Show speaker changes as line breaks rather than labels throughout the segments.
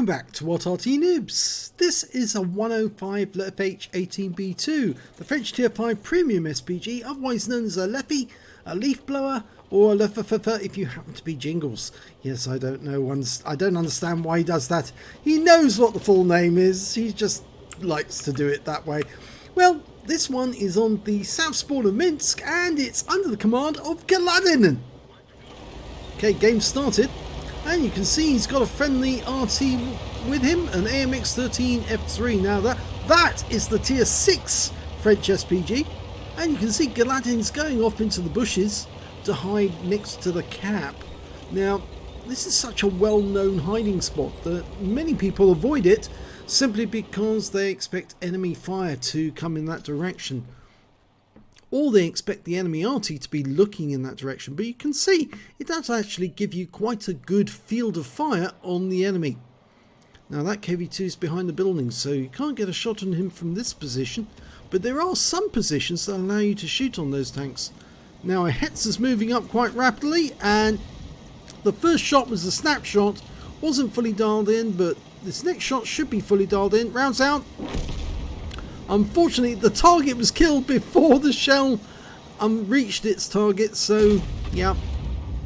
Welcome back to Arty Noobs. This is a 105 leFH18B2, the French Tier 5 Premium SPG, otherwise known as a leFhy, a leaf blower, or a leFH if you happen to be Jingles. Yes, I don't know, I don't understand why he does that. He knows what the full name is, he just likes to do it that way. Well, this one is on the south spawn of Minsk, and it's under the command of Geladen. Okay, game started. And you can see he's got a friendly Arty with him, an AMX13F3. Now that is the tier 6 French SPG. And you can see Geladen's going off into the bushes to hide next to the cap. Now, this is such a well-known hiding spot that many people avoid it simply because they expect enemy fire to come in that direction. Or they expect the enemy Arty to be looking in that direction, but you can see it does actually give you quite a good field of fire on the enemy. Now that KV-2 is behind the building, so you can't get a shot on him from this position, but there are some positions that allow you to shoot on those tanks. Now a Hetz is moving up quite rapidly, and the first shot was a snapshot, wasn't fully dialed in, but this next shot should be fully dialed in. Rounds out. Unfortunately, the target was killed before the shell reached its target, so yeah,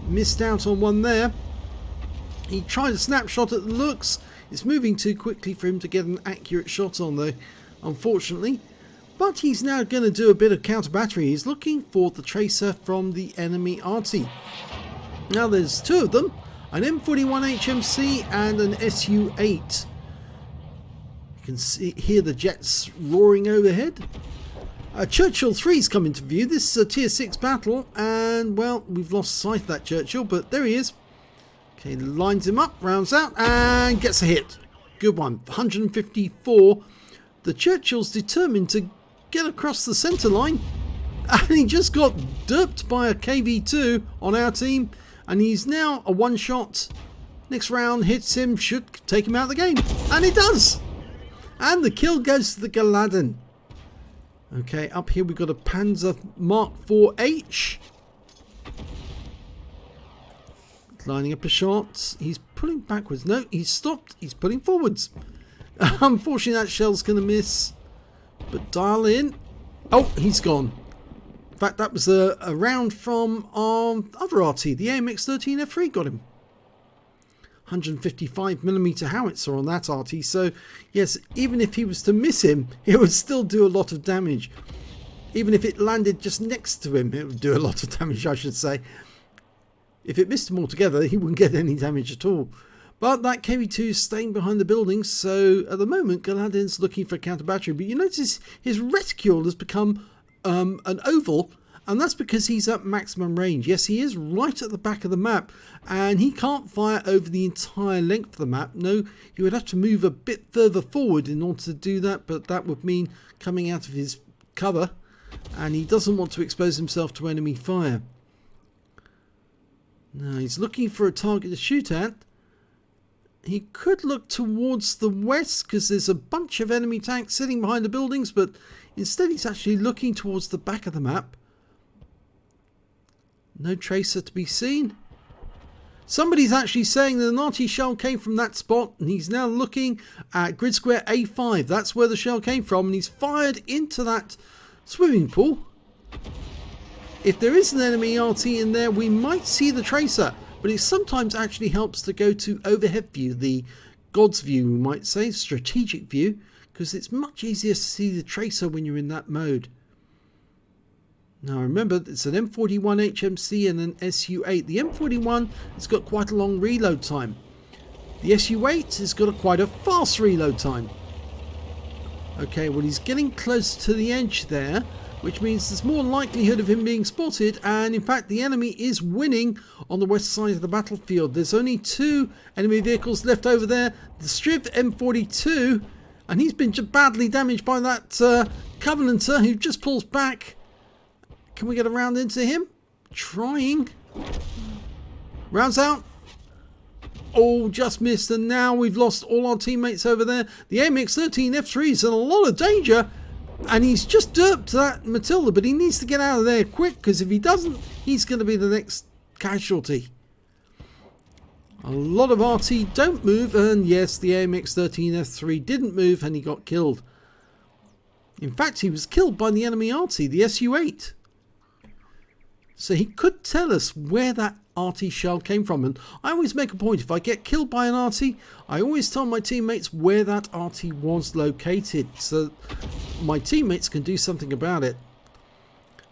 missed out on one there. He tried a snapshot at the looks. It's moving too quickly for him to get an accurate shot on though, unfortunately. But he's now going to do a bit of counter battery. He's looking for the tracer from the enemy Arty. Now there's two of them, an M41 HMC and an SU-8. You can hear the jets roaring overhead. Churchill 3's come into view. This is a tier 6 battle, and well, we've lost sight of that Churchill, but there he is. Okay, lines him up, rounds out, and gets a hit. Good one, 154. The Churchill's determined to get across the centre line, and he just got derped by a KV-2 on our team, and he's now a one shot. Next round hits him, should take him out of the game, and it does. And the kill goes to the Geladen. Okay, up here we've got a Panzer Mark IV-H. Lining up a shot. He's pulling backwards. No, he's stopped. He's pulling forwards. Unfortunately, that shell's going to miss. But dial in. Oh, he's gone. In fact, that was a round from our other Arty. The AMX13F3 got him. 155mm howitzer on that Arty, so yes, even if he was to miss him, it would still do a lot of damage. Even if it landed just next to him, it would do a lot of damage, I should say. If it missed him altogether, he wouldn't get any damage at all. But that KV-2 is staying behind the building, so at the moment Geladen's looking for a counter battery. But you notice his reticule has become an oval, and that's because he's at maximum range. Yes, he is right at the back of the map, and he can't fire over the entire length of the map. No, he would have to move a bit further forward in order to do that, but that would mean coming out of his cover, and he doesn't want to expose himself to enemy fire. Now he's looking for a target to shoot at. He could look towards the west because there's a bunch of enemy tanks sitting behind the buildings, but instead he's actually looking towards the back of the map. No tracer to be seen. Somebody's actually saying that an Arty shell came from that spot, and he's now looking at grid square A5. That's where the shell came from, and he's fired into that swimming pool. If there is an enemy Arty in there, we might see the tracer, but it sometimes actually helps to go to overhead view, the God's view, we might say, strategic view, because it's much easier to see the tracer when you're in that mode. Now remember, it's an M41 HMC and an SU-8. The M41 has got quite a long reload time. The SU-8 has got quite a fast reload time. Okay, well he's getting close to the edge there, which means there's more likelihood of him being spotted, and in fact the enemy is winning on the west side of the battlefield. There's only two enemy vehicles left over there. The Striv M42, and he's been badly damaged by that Covenanter who just pulls back. Can we get a round into him? Trying. Rounds out. Oh, just missed, and now we've lost all our teammates over there. The AMX13F3 is in a lot of danger, and he's just derped that Matilda, but he needs to get out of there quick, because if he doesn't, he's going to be the next casualty. A lot of Arty don't move, and yes, the AMX-13F3 didn't move and he got killed. In fact, he was killed by the enemy Arty, the SU-8. So he could tell us where that Arty shell came from. And I always make a point, if I get killed by an Arty, I always tell my teammates where that Arty was located, so my teammates can do something about it.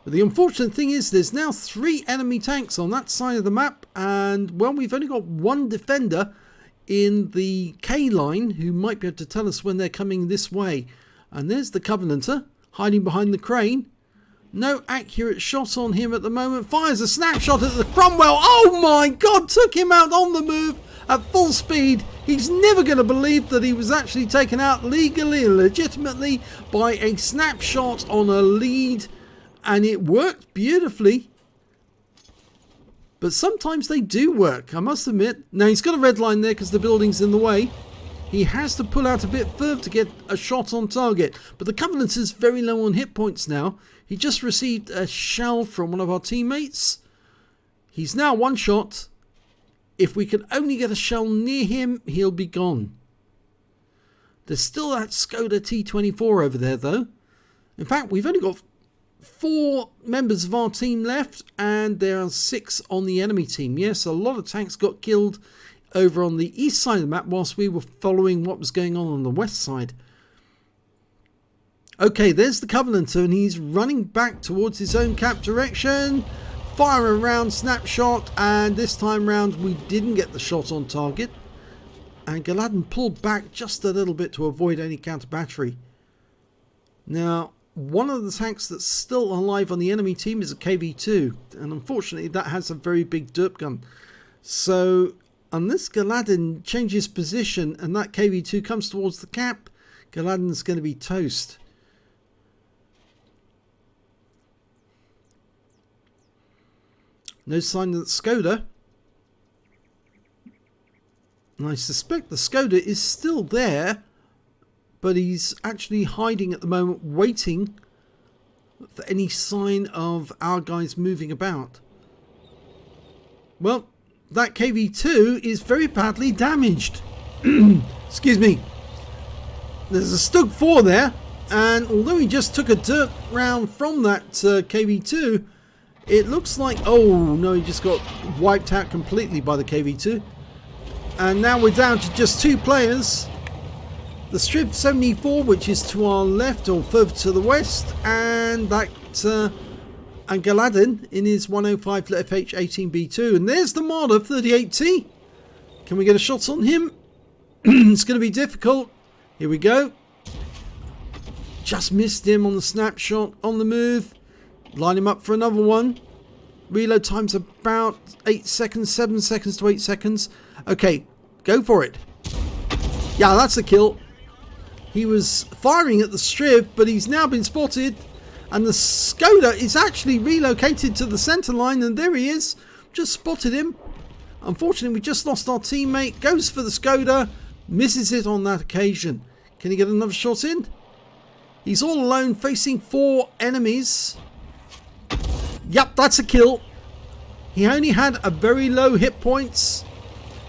But the unfortunate thing is there's now 3 enemy tanks on that side of the map, and well, we've only got 1 defender in the K line who might be able to tell us when they're coming this way. And there's the Covenanter hiding behind the crane. No accurate shot on him at the moment. Fires a snapshot at the Cromwell. Oh my god, took him out on the move at full speed. He's never going to believe that he was actually taken out legally and legitimately by a snapshot on a lead. And it worked beautifully. But sometimes they do work, I must admit. Now he's got a red line there because the building's in the way. He has to pull out a bit further to get a shot on target. But the Covenanter's very low on hit points now. He just received a shell from one of our teammates. He's now 1 shot. If we can only get a shell near him, he'll be gone. There's still that Skoda T24 over there though. In fact, we've only got 4 members of our team left, and there are 6 on the enemy team. Yes, a lot of tanks got killed over on the east side of the map whilst we were following what was going on the west side. Okay, there's the Covenanter, and he's running back towards his own cap direction. Fire a round snapshot, and this time round we didn't get the shot on target. And Geladen pulled back just a little bit to avoid any counter battery. Now, one of the tanks that's still alive on the enemy team is a KV-2, and unfortunately that has a very big derp gun. So unless Geladen changes position and that KV-2 comes towards the cap, Geladen's going to be toast. No sign of the Skoda. And I suspect the Skoda is still there, but he's actually hiding at the moment, waiting for any sign of our guys moving about. Well, that KV-2 is very badly damaged. Excuse me. There's a Stug 4 there, and although he just took a dirt round from that KV-2, it looks like, oh no, he just got wiped out completely by the KV-2. And now we're down to just 2 players. The Strib 74, which is to our left or further to the west, and that and Geladen in his 105 leFH18B2. And there's the Marder 38T. Can we get a shot on him? It's going to be difficult. Here we go. Just missed him on the snapshot, on the move. Line him up for another one. Reload time's about 8 seconds, 7 seconds to 8 seconds. Okay, go for it. Yeah, that's a kill. He was firing at the Strib, but he's now been spotted. And the Skoda is actually relocated to the center line, and there he is. Just spotted him. Unfortunately, we just lost our teammate. Goes for the Skoda. Misses it on that occasion. Can he get another shot in? He's all alone facing 4 enemies. Yep, that's a kill. He only had a very low hit points.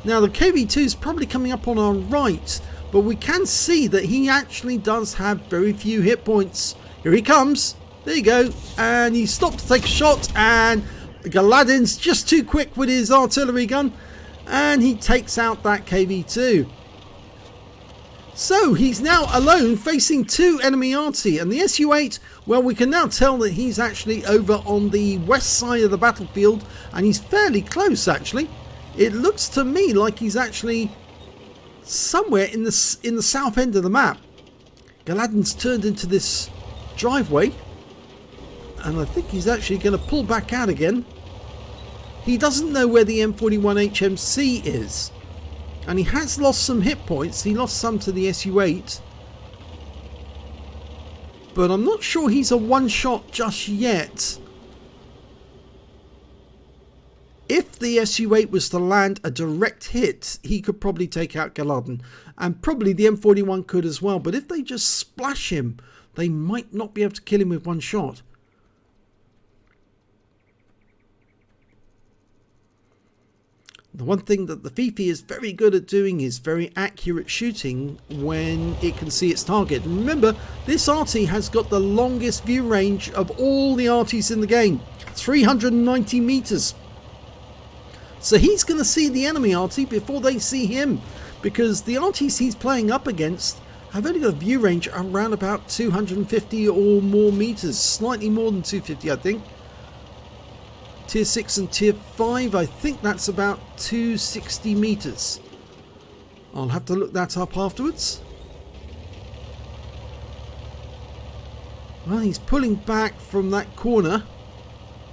Now the KV-2 is probably coming up on our right, but we can see that he actually does have very few hit points. Here he comes. There you go. And he stopped to take a shot, and Geladen's just too quick with his artillery gun, and he takes out that KV-2. So he's now alone facing 2 enemy Arty, and the SU-8, well, we can now tell that he's actually over on the west side of the battlefield, and he's fairly close actually. It looks to me like he's actually somewhere in the south end of the map. Geladen's turned into this driveway, and I think he's actually going to pull back out again. He doesn't know where the M41 HMC is. And he has lost some hit points. He lost some to the SU-8. But I'm not sure he's a one-shot just yet. If the SU-8 was to land a direct hit, he could probably take out Geladen. And probably the M41 could as well. But if they just splash him, they might not be able to kill him with one shot. The one thing that the Fifi is very good at doing is very accurate shooting when it can see its target. And remember, this Arty has got the longest view range of all the Artys in the game, 390 meters. So he's going to see the enemy Arty before they see him, because the Artys he's playing up against have only got a view range around about 250 or more meters, slightly more than 250 I think. Tier 6 and Tier 5, I think that's about 260 meters. I'll have to look that up afterwards. Well, he's pulling back from that corner.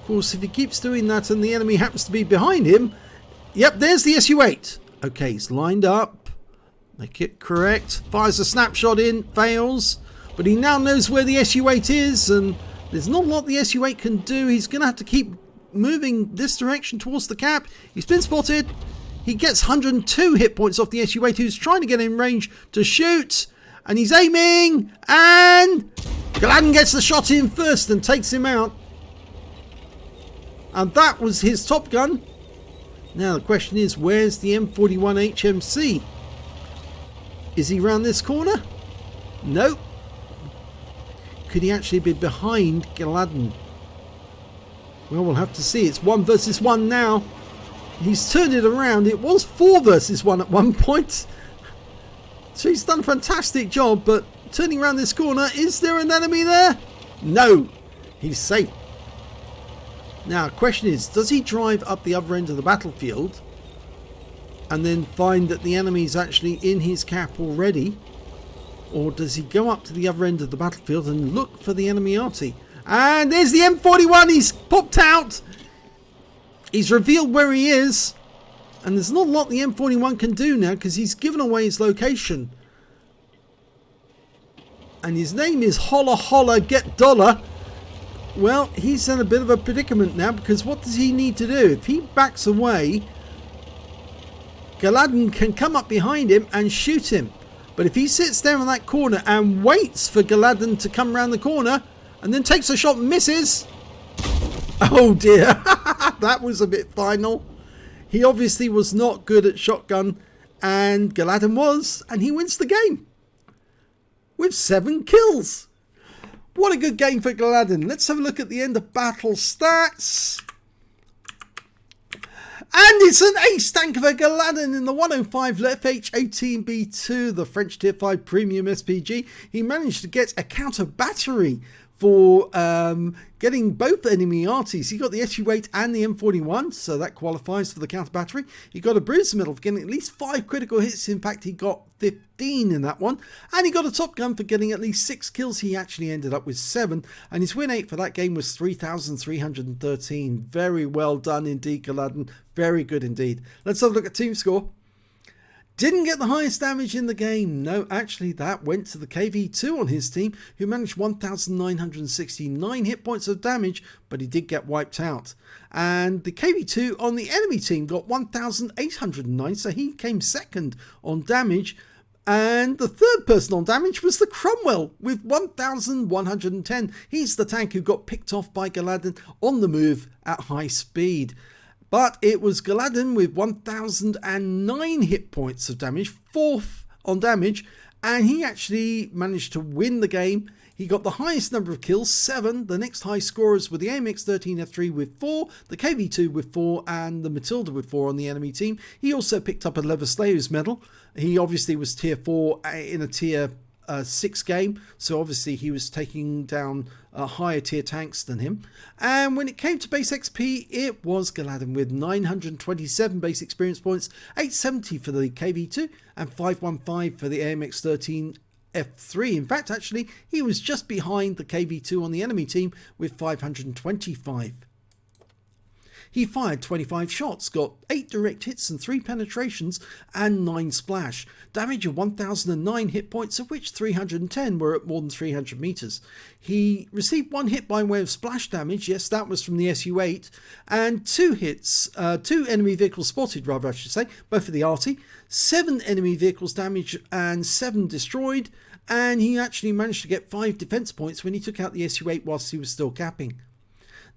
Of course, if he keeps doing that and the enemy happens to be behind him... Yep, there's the SU-8. Okay, he's lined up. Make it correct. Fires a snapshot in, fails. But he now knows where the SU-8 is, and there's not a lot the SU-8 can do. He's going to have to keep moving this direction towards the cap. He's been spotted. He gets 102 hit points off the SU-8, who's trying to get in range to shoot. And he's aiming, and Geladen gets the shot in first and takes him out. And that was his top gun. Now the question is, where's the M41 HMC? Is he round this corner? Nope. Could he actually be behind Geladen? Well, we'll have to see. It's 1 versus 1 now. He's turned it around. It was 4 versus 1 at one point. So he's done a fantastic job, but turning around this corner, is there an enemy there? No. He's safe. Now, the question is, does he drive up the other end of the battlefield and then find that the enemy is actually in his cap already? Or does he go up to the other end of the battlefield and look for the enemy Arty? And there's the M41. He's popped out. He's revealed where he is. And there's not a lot the M41 can do now, because he's given away his location. And his name is Holla Holla Get Dollar. Well, he's in a bit of a predicament now, because what does he need to do? If he backs away, Geladen can come up behind him and shoot him. But if he sits there in that corner and waits for Geladen to come around the corner and then takes a shot and misses... Oh dear, that was a bit final. He obviously was not good at shotgun, and Geladen was, and he wins the game with 7 kills. What a good game for Geladen. Let's have a look at the end of battle stats. And it's an ace tank of a Geladen in the 105 leFH18B2, the French Tier 5 Premium SPG. He managed to get a counter battery for getting both enemy Artys. He got the SU-8 and the M41, so that qualifies for the counter battery. He got a bruiser medal for getting at least 5 critical hits. In fact, he got 15 in that one. And he got a top gun for getting at least 6 kills. He actually ended up with 7. And his win rate for that game was 3,313. Very well done indeed, Geladen. Very good indeed. Let's have a look at team score. Didn't get the highest damage in the game. No, actually that went to the KV2 on his team, who managed 1,969 hit points of damage, but he did get wiped out. And the KV2 on the enemy team got 1,809, so he came second on damage. And the third person on damage was the Cromwell with 1,110. He's the tank who got picked off by Geladen on the move at high speed. But it was Geladen with 1,009 hit points of damage, 4th on damage, and he actually managed to win the game. He got the highest number of kills, 7. The next high scorers were the AMX13F3 with 4, the KV2 with 4, and the Matilda with 4 on the enemy team. He also picked up a Leather Slayer's medal. He obviously was tier 4 in a tier 6 game, so obviously he was taking down higher tier tanks than him. And when it came to base XP, it was Geladen with 927 base experience points, 870 for the KV2 and 515 for the AMX13F3. In fact, actually, he was just behind the KV2 on the enemy team with 525. He fired 25 shots, got 8 direct hits and 3 penetrations and 9 splash. Damage of 1,009 hit points, of which 310 were at more than 300 meters. He received 1 hit by way of splash damage, yes, that was from the SU-8, and 2 hits, 2 enemy vehicles spotted, rather I should say, both for the Arty, 7 enemy vehicles damaged and 7 destroyed, and he actually managed to get 5 defense points when he took out the SU-8 whilst he was still capping.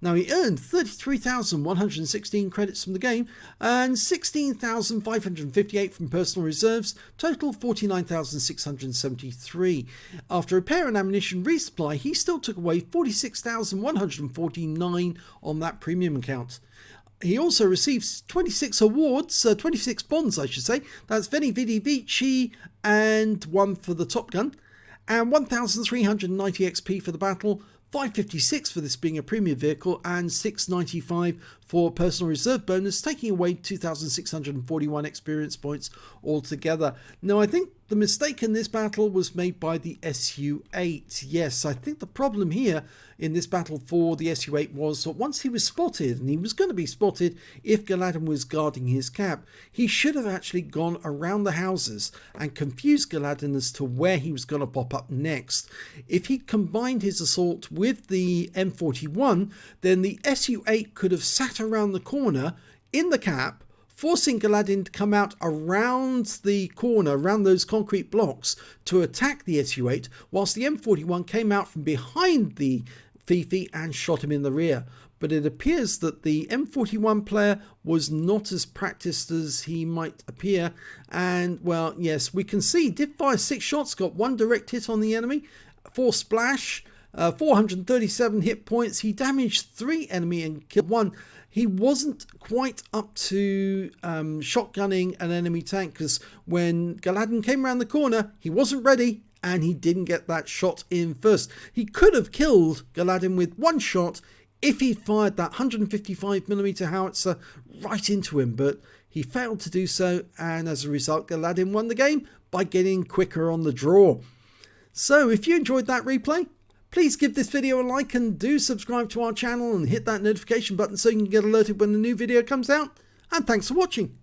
Now he earned 33,116 credits from the game and 16,558 from personal reserves, total 49,673. After repair and ammunition resupply, he still took away 46,149 on that premium account. He also receives 26 awards, 26 bonds I should say, that's Veni Vidi Vici and one for the Top Gun, and 1,390 XP for the battle, 556 for this being a premium vehicle, and 695 for personal reserve bonus, taking away 2,641 experience points altogether. Now I think the mistake in this battle was made by the SU-8. Yes, I think the problem here in this battle for the SU-8 was that once he was spotted, and he was going to be spotted if Geladen was guarding his cap, he should have actually gone around the houses and confused Geladen as to where he was going to pop up next. If he combined his assault with the M41, then the SU-8 could have sat around the corner in the cap, forcing Geladen to come out around the corner, around those concrete blocks, to attack the SU-8, whilst the M41 came out from behind the Fifi and shot him in the rear. But it appears that the M41 player was not as practiced as he might appear, and well, yes, we can see, did fire 6 shots, got 1 direct hit on the enemy, 4 splash, 437 hit points. He damaged 3 enemy and killed 1. He wasn't quite up to shotgunning an enemy tank, because when Geladen came around the corner, he wasn't ready and he didn't get that shot in first. He could have killed Geladen with 1 shot if he fired that 155mm howitzer right into him, but he failed to do so, and as a result Geladen won the game by getting quicker on the draw. So if you enjoyed that replay, please give this video a like and do subscribe to our channel and hit that notification button so you can get alerted when a new video comes out. And thanks for watching.